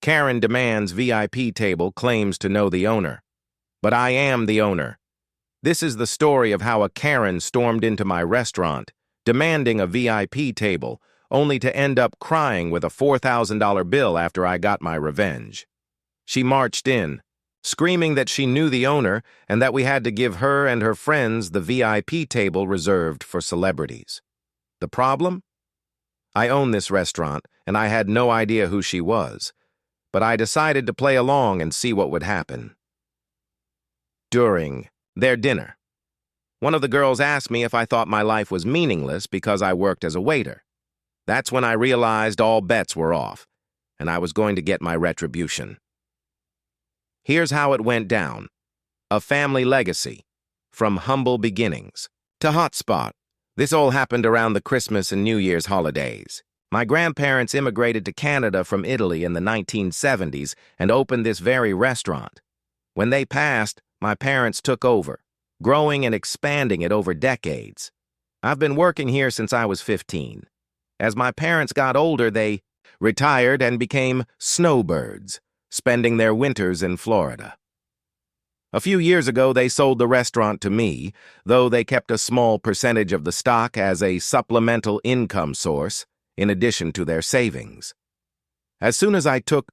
Karen demands VIP table, claims to know the owner. But I am the owner. This is the story of how a Karen stormed into my restaurant, demanding a VIP table, only to end up crying with a $4,000 bill after I got my revenge. She marched in, screaming that she knew the owner and that we had to give her and her friends the VIP table reserved for celebrities. The problem? I own this restaurant, and I had no idea who she was, but I decided to play along and see what would happen. During their dinner, one of the girls asked me if I thought my life was meaningless because I worked as a waiter. That's when I realized all bets were off, and I was going to get my retribution. Here's how it went down. A family legacy, from humble beginnings to hotspot. This all happened around the Christmas and New Year's holidays. My grandparents immigrated to Canada from Italy in the 1970s and opened this very restaurant. When they passed, my parents took over, growing and expanding it over decades. I've been working here since I was 15. As my parents got older, they retired and became snowbirds, spending their winters in Florida. A few years ago, they sold the restaurant to me, though they kept a small percentage of the stock as a supplemental income source, in addition to their savings. As soon as I took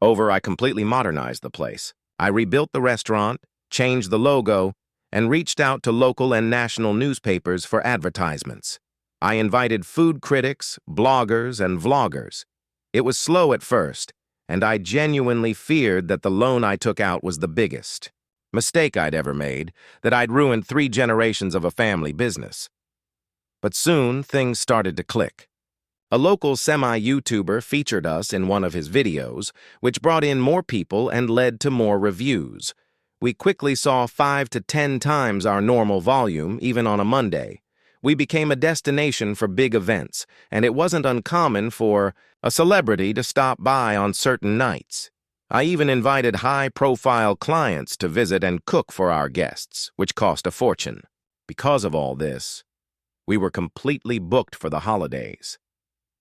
over, I completely modernized the place. I rebuilt the restaurant, changed the logo, and reached out to local and national newspapers for advertisements. I invited food critics, bloggers, and vloggers. It was slow at first, and I genuinely feared that the loan I took out was the biggest mistake I'd ever made, that I'd ruined 3 generations of a family business. But soon, things started to click. A local semi-YouTuber featured us in one of his videos, which brought in more people and led to more reviews. We quickly saw 5 to 10 times our normal volume, even on a Monday. We became a destination for big events, and it wasn't uncommon for a celebrity to stop by on certain nights. I even invited high-profile clients to visit and cook for our guests, which cost a fortune. Because of all this, we were completely booked for the holidays.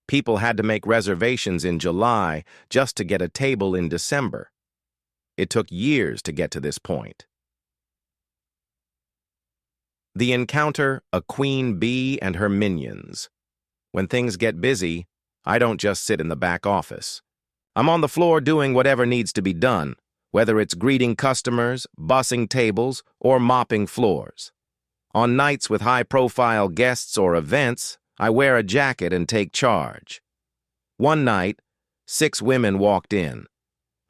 People had to make reservations in July just to get a table in December. It took years to get to this point. The encounter, a queen bee and her minions. When things get busy, I don't just sit in the back office. I'm on the floor doing whatever needs to be done, whether it's greeting customers, bussing tables, or mopping floors. On nights with high-profile guests or events, I wear a jacket and take charge. One night, 6 women walked in.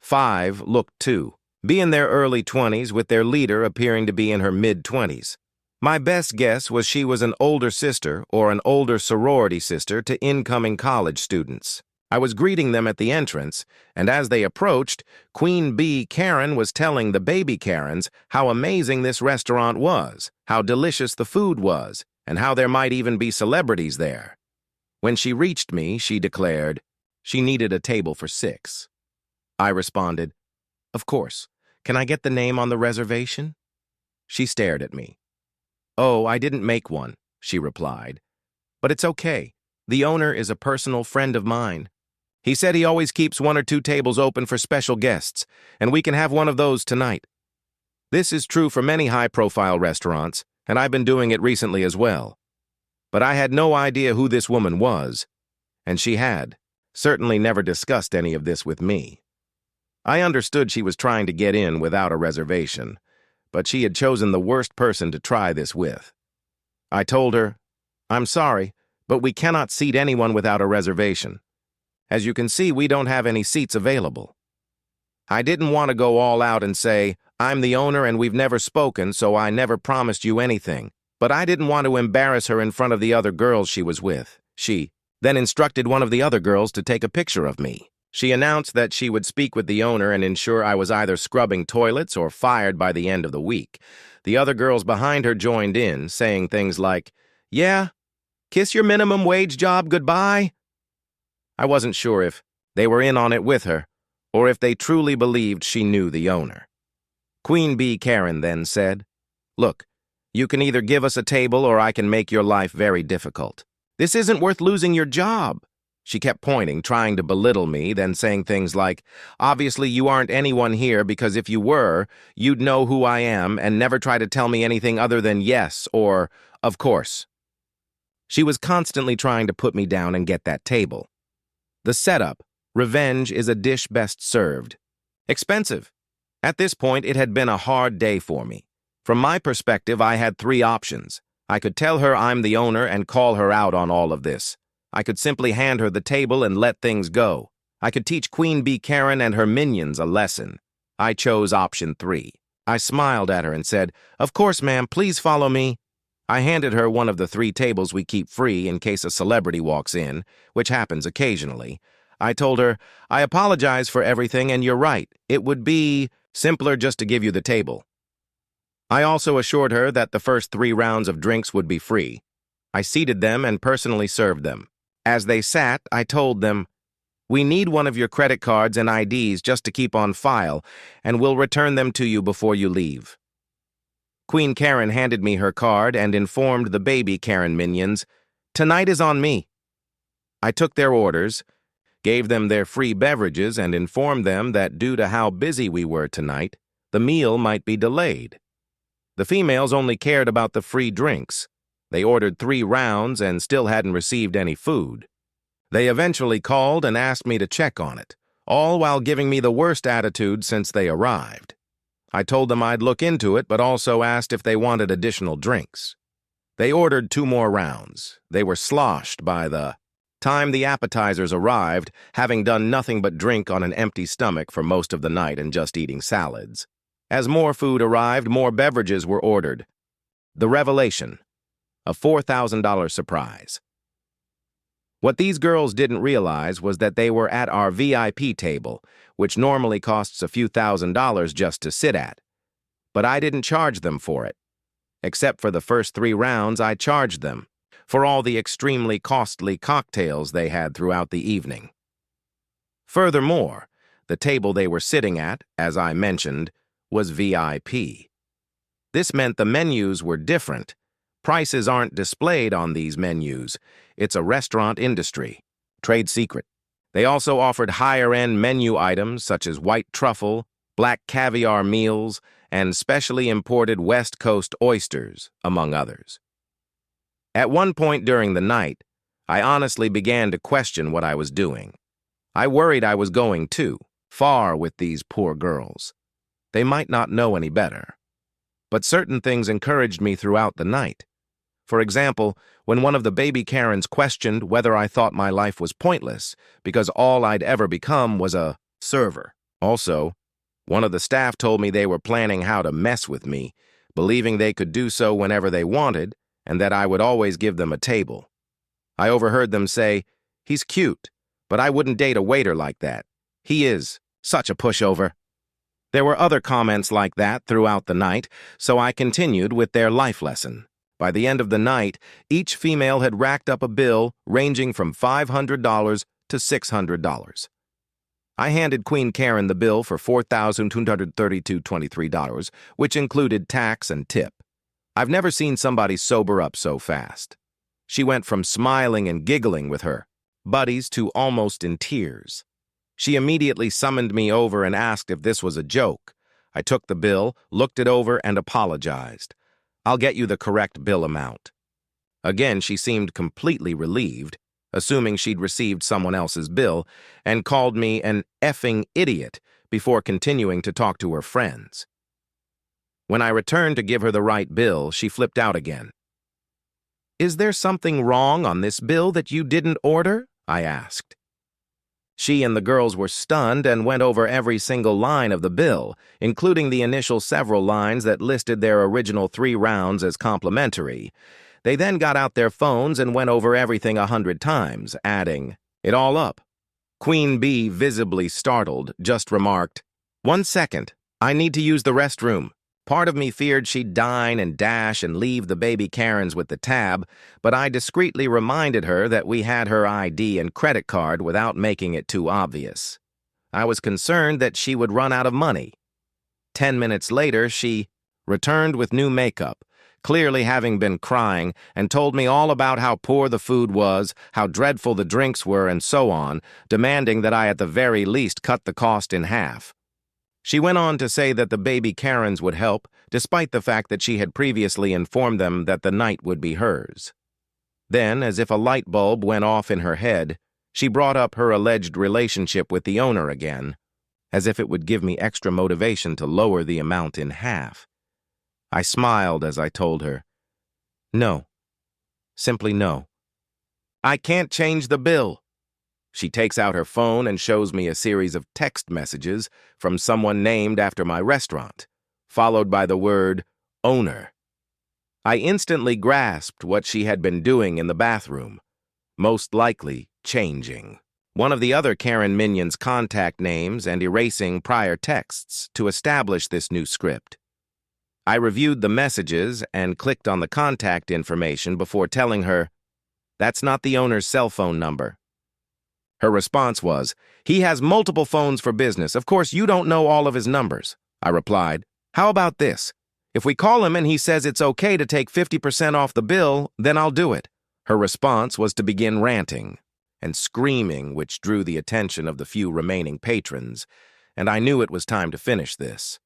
5 looked to be in their early 20s, with their leader appearing to be in her mid-20s. My best guess was she was an older sister or an older sorority sister to incoming college students. I was greeting them at the entrance, and as they approached, Queen Bee Karen was telling the baby Karens how amazing this restaurant was, how delicious the food was, and how there might even be celebrities there. When she reached me, she declared she needed a table for 6. I responded, "Of course. Can I get the name on the reservation?" She stared at me. "Oh, I didn't make one," she replied. "But it's okay. The owner is a personal friend of mine. He said he always keeps 1 or 2 tables open for special guests, and we can have one of those tonight." This is true for many high-profile restaurants, and I've been doing it recently as well. But I had no idea who this woman was, and she had certainly never discussed any of this with me. I understood she was trying to get in without a reservation, but she had chosen the worst person to try this with. I told her, "I'm sorry, but we cannot seat anyone without a reservation. As you can see, we don't have any seats available." I didn't want to go all out and say, "I'm the owner and we've never spoken, so I never promised you anything," but I didn't want to embarrass her in front of the other girls she was with. She then instructed one of the other girls to take a picture of me. She announced that she would speak with the owner and ensure I was either scrubbing toilets or fired by the end of the week. The other girls behind her joined in, saying things like, "Yeah, kiss your minimum wage job goodbye." I wasn't sure if they were in on it with her, or if they truly believed she knew the owner. Queen Bee Karen then said, "Look, you can either give us a table or I can make your life very difficult. This isn't worth losing your job. She kept pointing, trying to belittle me, then saying things like, "Obviously you aren't anyone here because if you were, you'd know who I am and never try to tell me anything other than yes or of course." She was constantly trying to put me down and get that table. The setup, revenge is a dish best served. Expensive. At this point, it had been a hard day for me. From my perspective, I had three options. I could tell her I'm the owner and call her out on all of this. I could simply hand her the table and let things go. I could teach Queen Bee Karen and her minions a lesson. I chose option 3. I smiled at her and said, "Of course, ma'am, please follow me." I handed her one of the 3 tables we keep free in case a celebrity walks in, which happens occasionally. I told her, "I apologize for everything and you're right. It would be simpler just to give you the table." I also assured her that the first 3 rounds of drinks would be free. I seated them and personally served them. As they sat, I told them, "We need one of your credit cards and IDs just to keep on file, and we'll return them to you before you leave." Queen Karen handed me her card and informed the baby Karen minions, "Tonight is on me." I took their orders, gave them their free beverages, and informed them that due to how busy we were tonight, the meal might be delayed. The females only cared about the free drinks. They ordered 3 rounds and still hadn't received any food. They eventually called and asked me to check on it, all while giving me the worst attitude since they arrived. I told them I'd look into it, but also asked if they wanted additional drinks. They ordered 2 more rounds. They were sloshed by the time the appetizers arrived, having done nothing but drink on an empty stomach for most of the night and just eating salads. As more food arrived, more beverages were ordered. The revelation: a $4,000 surprise. What these girls didn't realize was that they were at our VIP table, which normally costs a few $1,000s just to sit at. But I didn't charge them for it. Except for the first 3 rounds, I charged them for all the extremely costly cocktails they had throughout the evening. Furthermore, the table they were sitting at, as I mentioned, was VIP. This meant the menus were different. Prices aren't displayed on these menus. It's a restaurant industry. Trade secret. They also offered higher-end menu items such as white truffle, black caviar meals, and specially imported West Coast oysters, among others. At one point during the night, I honestly began to question what I was doing. I worried I was going too far with these poor girls. They might not know any better. But certain things encouraged me throughout the night. For example, when one of the baby Karens questioned whether I thought my life was pointless because all I'd ever become was a server. Also, one of the staff told me they were planning how to mess with me, believing they could do so whenever they wanted and that I would always give them a table. I overheard them say, "He's cute, but I wouldn't date a waiter like that. He is such a pushover." There were other comments like that throughout the night, so I continued with their life lesson. By the end of the night, each female had racked up a bill ranging from $500 to $600. I handed Queen Karen the bill for $4,232.23, which included tax and tip. I've never seen somebody sober up so fast. She went from smiling and giggling with her buddies to almost in tears. She immediately summoned me over and asked if this was a joke. I took the bill, looked it over, and apologized. "I'll get you the correct bill amount." Again, she seemed completely relieved, assuming she'd received someone else's bill, and called me an effing idiot before continuing to talk to her friends. When I returned to give her the right bill, she flipped out again. "Is there something wrong on this bill that you didn't order?" I asked. She and the girls were stunned and went over every single line of the bill, including the initial several lines that listed their original 3 rounds as complimentary. They then got out their phones and went over everything 100 times, adding it all up. Queen Bee, visibly startled, just remarked, "1 second, I need to use the restroom." Part of me feared she'd dine and dash and leave the baby Karens with the tab, but I discreetly reminded her that we had her ID and credit card without making it too obvious. I was concerned that she would run out of money. 10 minutes later, she returned with new makeup, clearly having been crying, and told me all about how poor the food was, how dreadful the drinks were, and so on, demanding that I at the very least cut the cost in half. She went on to say that the baby Karens would help, despite the fact that she had previously informed them that the night would be hers. Then, as if a light bulb went off in her head, she brought up her alleged relationship with the owner again, as if it would give me extra motivation to lower the amount in half. I smiled as I told her, "No. Simply no. I can't change the bill." She takes out her phone and shows me a series of text messages from someone named after my restaurant, followed by the word owner. I instantly grasped what she had been doing in the bathroom, most likely changing one of the other Karen minions' contact names and erasing prior texts to establish this new script. I reviewed the messages and clicked on the contact information before telling her, "That's not the owner's cell phone number." Her response was, "He has multiple phones for business. Of course, you don't know all of his numbers." I replied, "How about this? If we call him and he says it's okay to take 50% off the bill, then I'll do it." Her response was to begin ranting and screaming, which drew the attention of the few remaining patrons, and I knew it was time to finish this.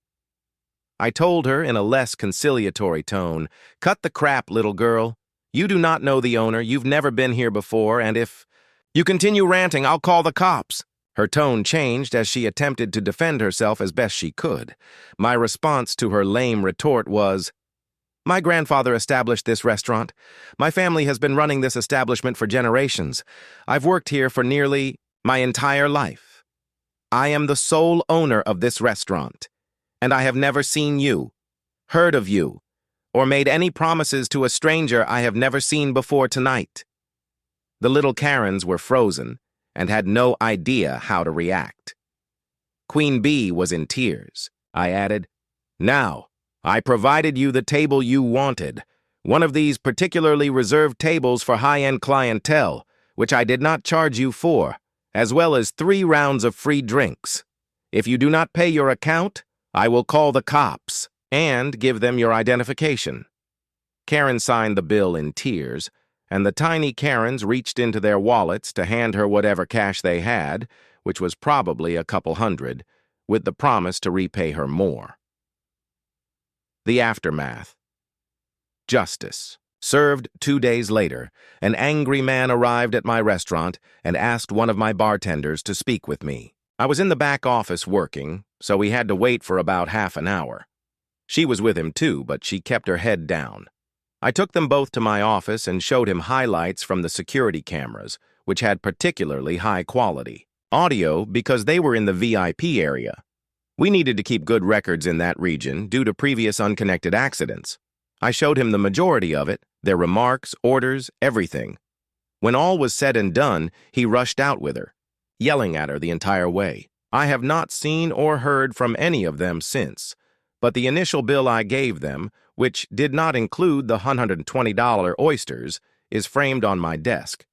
I told her in a less conciliatory tone, "Cut the crap, little girl. You do not know the owner, you've never been here before, and if you continue ranting, I'll call the cops." Her tone changed as she attempted to defend herself as best she could. My response to her lame retort was, "My grandfather established this restaurant. My family has been running this establishment for generations. I've worked here for nearly my entire life. I am the sole owner of this restaurant, and I have never seen you, heard of you, or made any promises to a stranger I have never seen before tonight." The little Karens were frozen and had no idea how to react. Queen Bee was in tears. I added, "Now, I provided you the table you wanted, one of these particularly reserved tables for high-end clientele, which I did not charge you for, as well as 3 rounds of free drinks. If you do not pay your account, I will call the cops and give them your identification." Karen signed the bill in tears, and the tiny Karens reached into their wallets to hand her whatever cash they had, which was probably a couple hundred, with the promise to repay her more. The aftermath. Justice. Served 2 days later, an angry man arrived at my restaurant and asked one of my bartenders to speak with me. I was in the back office working, so we had to wait for about half an hour. She was with him too, but she kept her head down. I took them both to my office and showed him highlights from the security cameras, which had particularly high quality. Audio because they were in the VIP area. We needed to keep good records in that region due to previous unconnected accidents. I showed him the majority of it, their remarks, orders, everything. When all was said and done, he rushed out with her, yelling at her the entire way. I have not seen or heard from any of them since, but the initial bill I gave them, which did not include the $120 oysters, is framed on my desk.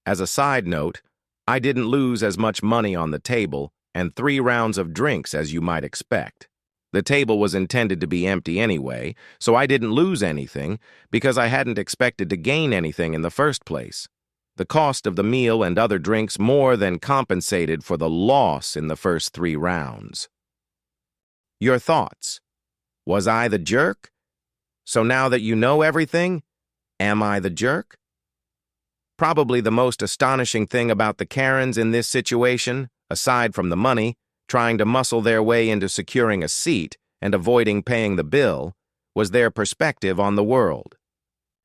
As a side note, I didn't lose as much money on the table and 3 rounds of drinks as you might expect. The table was intended to be empty anyway, so I didn't lose anything because I hadn't expected to gain anything in the first place. The cost of the meal and other drinks more than compensated for the loss in the first 3 rounds. Your thoughts? Was I the jerk? So now that you know everything, am I the jerk? Probably the most astonishing thing about the Karens in this situation, aside from the money, trying to muscle their way into securing a seat and avoiding paying the bill, was their perspective on the world.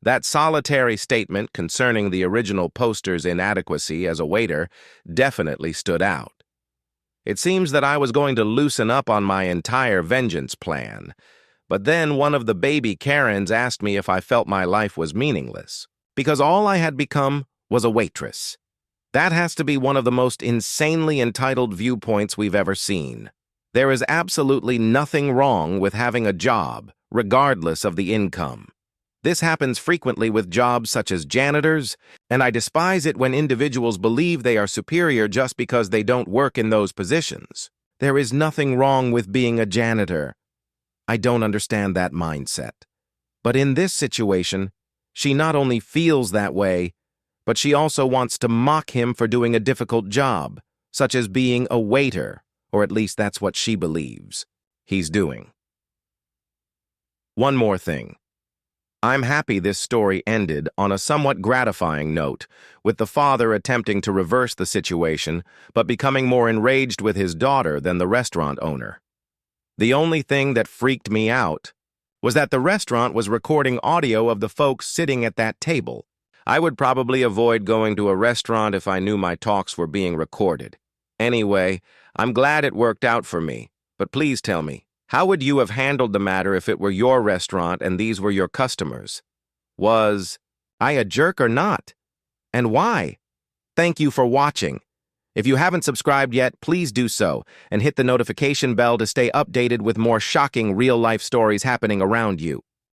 That solitary statement concerning the original poster's inadequacy as a waiter definitely stood out. It seems that I was going to loosen up on my entire vengeance plan, but then one of the baby Karens asked me if I felt my life was meaningless, because all I had become was a waitress. That has to be one of the most insanely entitled viewpoints we've ever seen. There is absolutely nothing wrong with having a job, regardless of the income. This happens frequently with jobs such as janitors, and I despise it when individuals believe they are superior just because they don't work in those positions. There is nothing wrong with being a janitor. I don't understand that mindset. But in this situation, she not only feels that way, but she also wants to mock him for doing a difficult job, such as being a waiter, or at least that's what she believes he's doing. One more thing. I'm happy this story ended on a somewhat gratifying note, with the father attempting to reverse the situation, but becoming more enraged with his daughter than the restaurant owner. The only thing that freaked me out was that the restaurant was recording audio of the folks sitting at that table. I would probably avoid going to a restaurant if I knew my talks were being recorded. Anyway, I'm glad it worked out for me, but please tell me, how would you have handled the matter if it were your restaurant and these were your customers? Was I a jerk or not? And why? Thank you for watching. If you haven't subscribed yet, please do so, and hit the notification bell to stay updated with more shocking real-life stories happening around you.